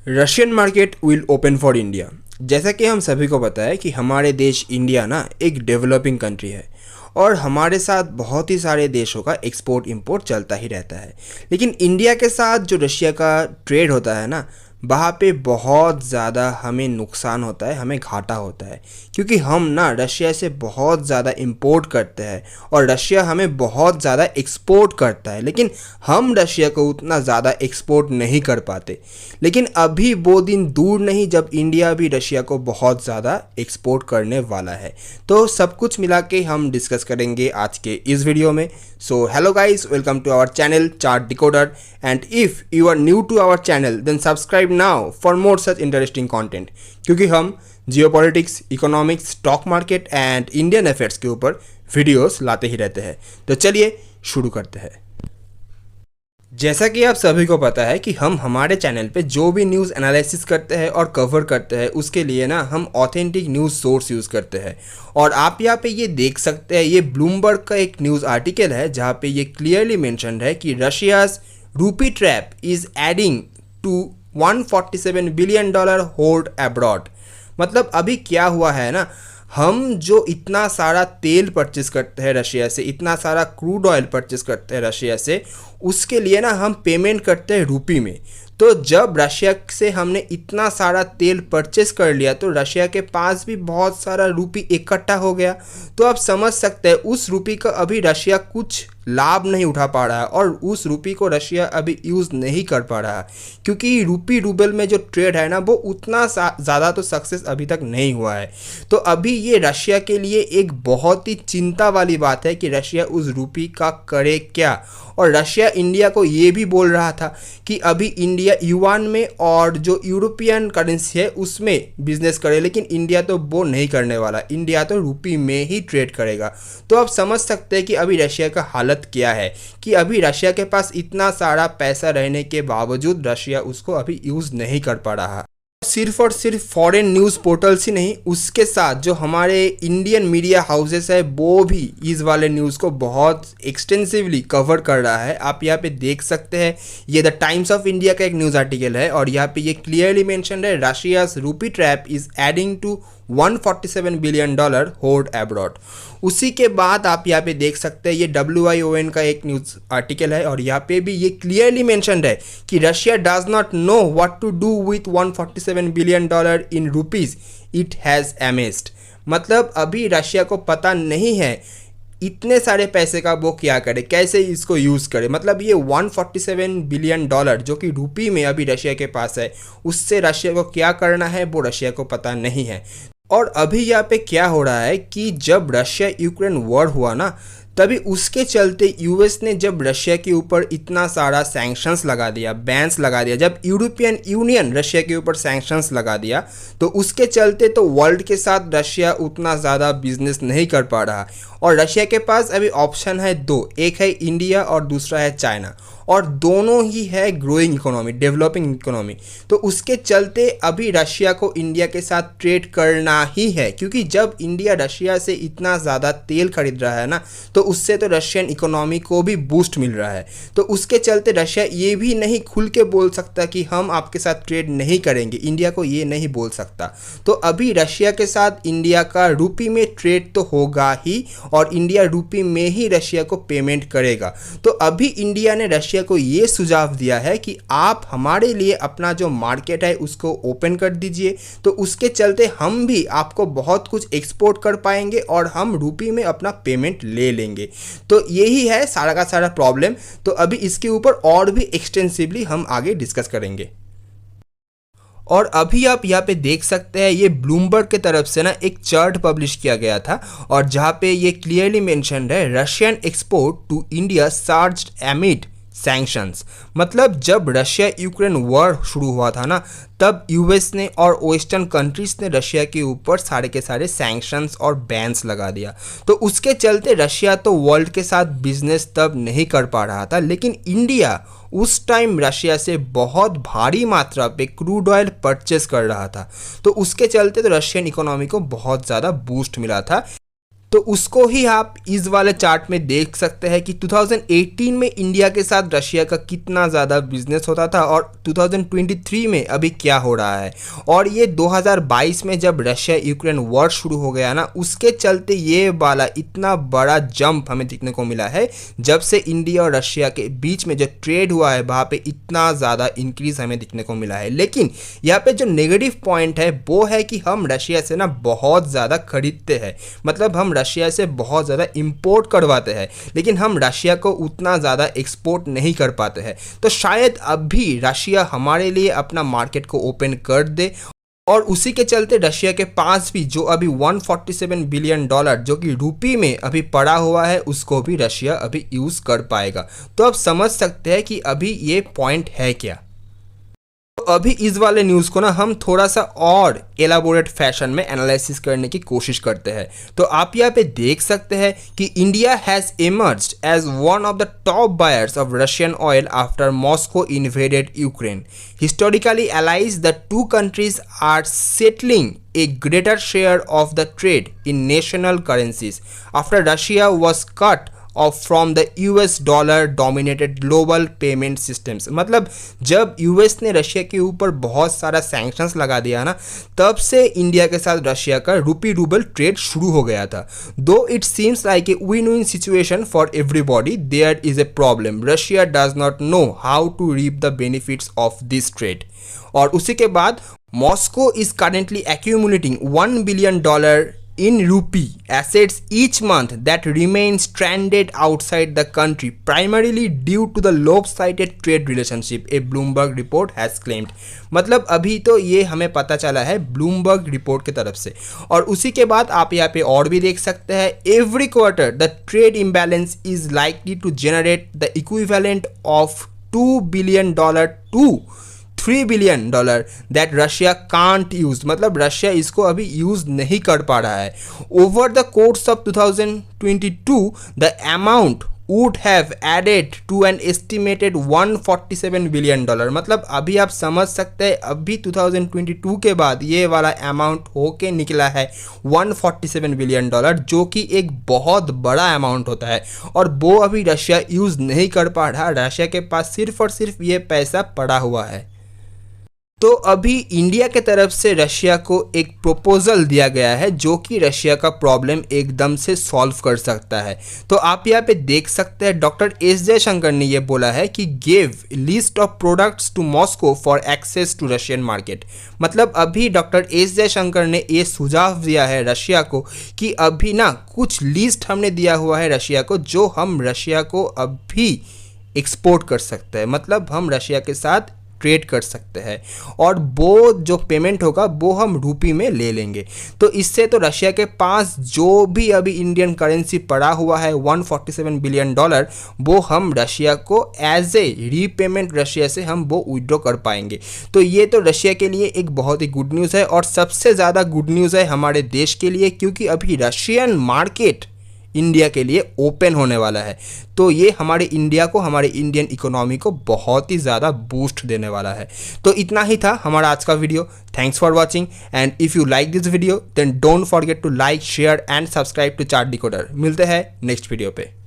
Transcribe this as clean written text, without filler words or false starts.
Russian market will open for India. जैसा कि हम सभी को पता है कि हमारे देश इंडिया ना एक डेवलपिंग कंट्री है और हमारे साथ बहुत ही सारे देशों का एक्सपोर्ट इंपोर्ट चलता ही रहता है। लेकिन इंडिया के साथ जो रशिया का ट्रेड होता है ना, वहाँ पे बहुत ज़्यादा हमें नुकसान होता है, हमें घाटा होता है, क्योंकि हम ना रशिया से बहुत ज़्यादा इंपोर्ट करते हैं और रशिया हमें बहुत ज़्यादा एक्सपोर्ट करता है, लेकिन हम रशिया को उतना ज़्यादा एक्सपोर्ट नहीं कर पाते। लेकिन अभी वो दिन दूर नहीं जब इंडिया भी रशिया को बहुत ज़्यादा एक्सपोर्ट करने वाला है। तो सब कुछ मिला के हम डिस्कस करेंगे आज के इस वीडियो में। So hello guys, welcome to our channel chart decoder, and if you are new to our channel then subscribe now for more such interesting content, क्योंकि हम geopolitics, economics, stock market and Indian affairs के ऊपर videos लाते ही रहते हैं। तो चलिए शुरू करते हैं। जैसा कि आप सभी को पता है कि हम हमारे चैनल पे जो भी न्यूज़ एनालिसिस करते हैं और कवर करते हैं, उसके लिए ना हम ऑथेंटिक न्यूज़ सोर्स यूज़ करते हैं। और आप यहाँ पे ये देख सकते हैं, ये ब्लूमबर्ग का एक न्यूज़ आर्टिकल है जहाँ पे ये क्लियरली मेंशन्ड है कि Russia's rupee trap is adding to $147 billion hold abroad. मतलब अभी क्या हुआ है ना, हम जो इतना सारा तेल परचेस करते हैं रशिया से, इतना सारा क्रूड ऑयल परचेस करते हैं रशिया से, उसके लिए ना हम पेमेंट करते हैं रूपी में। तो जब रशिया से हमने इतना सारा तेल परचेस कर लिया तो रशिया के पास भी बहुत सारा रूपी इकट्ठा हो गया। तो आप समझ सकते हैं उस रूपी का अभी रशिया कुछ लाभ नहीं उठा पा रहा है और उस रूपी को रशिया अभी यूज़ नहीं कर पा रहा है, क्योंकि रूपी रूबल में जो ट्रेड है ना वो उतना ज़्यादा तो सक्सेस अभी तक नहीं हुआ है। तो अभी ये रशिया के लिए एक बहुत ही चिंता वाली बात है कि रशिया उस रूपी का करे क्या। और रशिया इंडिया को ये भी बोल रहा था कि अभी इंडिया युआन में और जो यूरोपियन करेंसी है उसमें बिजनेस करे, लेकिन इंडिया तो वो नहीं करने वाला, इंडिया तो रूपी में ही ट्रेड करेगा। तो आप समझ सकते हैं कि अभी रशिया का हालत क्या है, कि अभी रशिया के पास इतना सारा पैसा रहने के बावजूद रशिया उसको अभी यूज़ नहीं कर पा रहा। सिर्फ और सिर्फ फॉरेन न्यूज़ पोर्टल्स ही नहीं, उसके साथ जो हमारे इंडियन मीडिया हाउसेस है वो भी इस वाले न्यूज़ को बहुत एक्सटेंसिवली कवर कर रहा है। आप यहाँ पे देख सकते हैं, ये द टाइम्स ऑफ इंडिया का एक न्यूज़ आर्टिकल है और यहाँ पे ये क्लियरली मेंशन्ड है, Russia's rupee trap is adding to $147 billion hold abroad. उसी के बाद आप यहाँ पे देख सकते हैं, ये WION का एक न्यूज़ आर्टिकल है और यहाँ पे भी ये क्लियरली मेंशन्ड है कि Russia does not know what to do with $147 billion in rupees it has amazed. मतलब अभी रशिया को पता नहीं है इतने सारे पैसे का वो क्या करे, कैसे इसको यूज़ करे। मतलब ये $147 बिलियन जो कि रूपी में अभी रशिया के पास है, उससे रशिया को क्या करना है वो रशिया को पता नहीं है। और अभी यहाँ पे क्या हो रहा है कि जब रशिया यूक्रेन वॉर हुआ ना, तभी उसके चलते यूएस ने जब रशिया के ऊपर इतना सारा सैंक्शंस लगा दिया, बैन्स लगा दिया, जब यूरोपियन यूनियन रशिया के ऊपर सैंक्शंस लगा दिया, तो उसके चलते तो वर्ल्ड के साथ रशिया उतना ज़्यादा बिजनेस नहीं कर पा रहा। और रशिया के पास अभी ऑप्शन है दो, एक है इंडिया और दूसरा है चाइना, और दोनों ही है ग्रोइंग इकोनॉमी, डेवलपिंग इकोनॉमी। तो उसके चलते अभी रशिया को इंडिया के साथ ट्रेड करना ही है, क्योंकि जब इंडिया रशिया से इतना ज़्यादा तेल खरीद रहा है ना, तो उससे तो रशियन इकोनॉमी को भी बूस्ट मिल रहा है। तो उसके चलते रशिया ये भी नहीं खुल के बोल सकता कि हम आपके साथ ट्रेड नहीं करेंगे, इंडिया को ये नहीं बोल सकता। तो अभी रशिया के साथ इंडिया का रूपी में ट्रेड तो होगा ही, और इंडिया रूपी में ही रशिया को पेमेंट करेगा। तो अभी इंडिया ने रशिया को ये सुझाव दिया है कि आप हमारे लिए अपना जो मार्केट है उसको ओपन कर दीजिए, तो उसके चलते हम भी आपको बहुत कुछ एक्सपोर्ट कर पाएंगे और हम रूपी में अपना पेमेंट ले लेंगे। तो यही है सारा का सारा प्रॉब्लम। तो अभी इसके ऊपर और भी एक्सटेंसिवली हम आगे डिस्कस करेंगे। और अभी आप यहाँ पे देख सकते हैं, ये ब्लूमबर्ग के तरफ से ना एक चार्ट पब्लिश किया गया था और जहाँ पे ये क्लियरली मेंशन्ड है, Russian export to India surged amid sanctions. मतलब जब रशिया यूक्रेन वॉर शुरू हुआ था ना, तब यूएस ने और वेस्टर्न कंट्रीज़ ने रशिया के ऊपर सारे के सारे सैंक्शंस और बैन्स लगा दिया। तो उसके चलते रशिया तो वर्ल्ड के साथ बिजनेस तब नहीं कर पा रहा था, लेकिन इंडिया उस टाइम रशिया से बहुत भारी मात्रा पे क्रूड ऑयल परचेस कर रहा था। तो उसके चलते तो रशियन इकोनॉमी को बहुत ज़्यादा बूस्ट मिला था। तो उसको ही आप इस वाले चार्ट में देख सकते हैं कि 2018 में इंडिया के साथ रशिया का कितना ज़्यादा बिजनेस होता था और 2023 में अभी क्या हो रहा है। और ये 2022 में जब रशिया यूक्रेन वॉर शुरू हो गया ना, उसके चलते ये वाला इतना बड़ा जंप हमें देखने को मिला है। जब से इंडिया और रशिया के बीच में जो ट्रेड हुआ है वहाँ पे इतना ज़्यादा इंक्रीज हमें देखने को मिला है। लेकिन यहाँ पे जो नेगेटिव पॉइंट है वो है कि हम रशिया से ना बहुत ज़्यादा खरीदते हैं, मतलब हम रशिया से बहुत ज़्यादा इंपोर्ट करवाते हैं, लेकिन हम रशिया को उतना ज़्यादा एक्सपोर्ट नहीं कर पाते हैं। तो शायद अभी रशिया हमारे लिए अपना मार्केट को ओपन कर दे और उसी के चलते रशिया के पास भी जो अभी 147 बिलियन डॉलर जो कि रुपी में अभी पड़ा हुआ है उसको भी रशिया अभी यूज़ कर पाएगा। तो आप समझ सकते हैं कि अभी ये पॉइंट है क्या। तो अभी इस वाले न्यूज़ को ना हम थोड़ा सा और एलाबोरेट फैशन में एनालिसिस करने की कोशिश करते हैं। तो आप यहाँ पे देख सकते हैं कि India has emerged as one of the top buyers of Russian oil after Moscow invaded Ukraine. Historically, allies the two countries are settling a greater share of the trade in national currencies after Russia was cut of from the US dollar dominated global payment systems. मतलब जब US ने Russia के ऊपर बहुत सारा sanctions लगा दिया ना, तब से इंडिया के साथ रशिया का रुपी रूबल ट्रेड शुरू हो गया था। Though it seems like a win win situation for everybody, there is a problem, Russia does not know how to reap the benefits of this trade. और उसी के बाद Moscow is currently accumulating $1 billion in rupee assets each month that remain stranded outside the country primarily due to the lopsided trade relationship, a Bloomberg report has claimed। मतलब अभी तो ये हमें पता चला है ब्लूमबर्ग रिपोर्ट की तरफ से। और उसी के बाद आप यहाँ पे और भी देख सकते हैं, every quarter the trade imbalance is likely to generate the equivalent of $2 billion to $3 billion that Russia can't use. मतलब रशिया इसको अभी यूज नहीं कर पा रहा है। Over the course of 2022 the amount would have added to an estimated $147 billion. मतलब अभी आप समझ सकते हैं अभी 2022 के बाद ये वाला अमाउंट होके निकला है $147 बिलियन, जो कि एक बहुत बड़ा अमाउंट होता है और वो अभी रशिया यूज़ नहीं कर पा रहा। रशिया के पास सिर्फ और सिर्फ ये पैसा पड़ा हुआ है। तो अभी इंडिया के तरफ से रशिया को एक प्रपोजल दिया गया है जो कि रशिया का प्रॉब्लम एकदम से सॉल्व कर सकता है। तो आप यहाँ पे देख सकते हैं डॉक्टर एस जयशंकर ने ये बोला है कि give list of products to Moscow for access to Russian market. मतलब अभी डॉक्टर एस जयशंकर ने ये सुझाव दिया है रशिया को कि अभी ना कुछ लिस्ट हमने दिया हुआ है रशिया को जो हम रशिया को अभी एक्सपोर्ट कर सकते हैं। मतलब हम रशिया के साथ ट्रेड कर सकते हैं और वो जो पेमेंट होगा वो हम रुपी में ले लेंगे। तो इससे तो रशिया के पास जो भी अभी इंडियन करेंसी पड़ा हुआ है $147 बिलियन, वो हम रशिया को एज ए रीपेमेंट रशिया से हम वो विड्रॉ कर पाएंगे। तो ये तो रशिया के लिए एक बहुत ही गुड न्यूज़ है और सबसे ज़्यादा गुड न्यूज़ है हमारे देश के लिए, क्योंकि अभी रशियन मार्केट इंडिया के लिए ओपन होने वाला है। तो ये हमारे इंडिया को, हमारे इंडियन इकोनॉमी को बहुत ही ज़्यादा बूस्ट देने वाला है। तो इतना ही था हमारा आज का video. Thanks for watching and if you like this video then don't forget to like, share and subscribe to chart decoder. मिलते हैं नेक्स्ट वीडियो पे।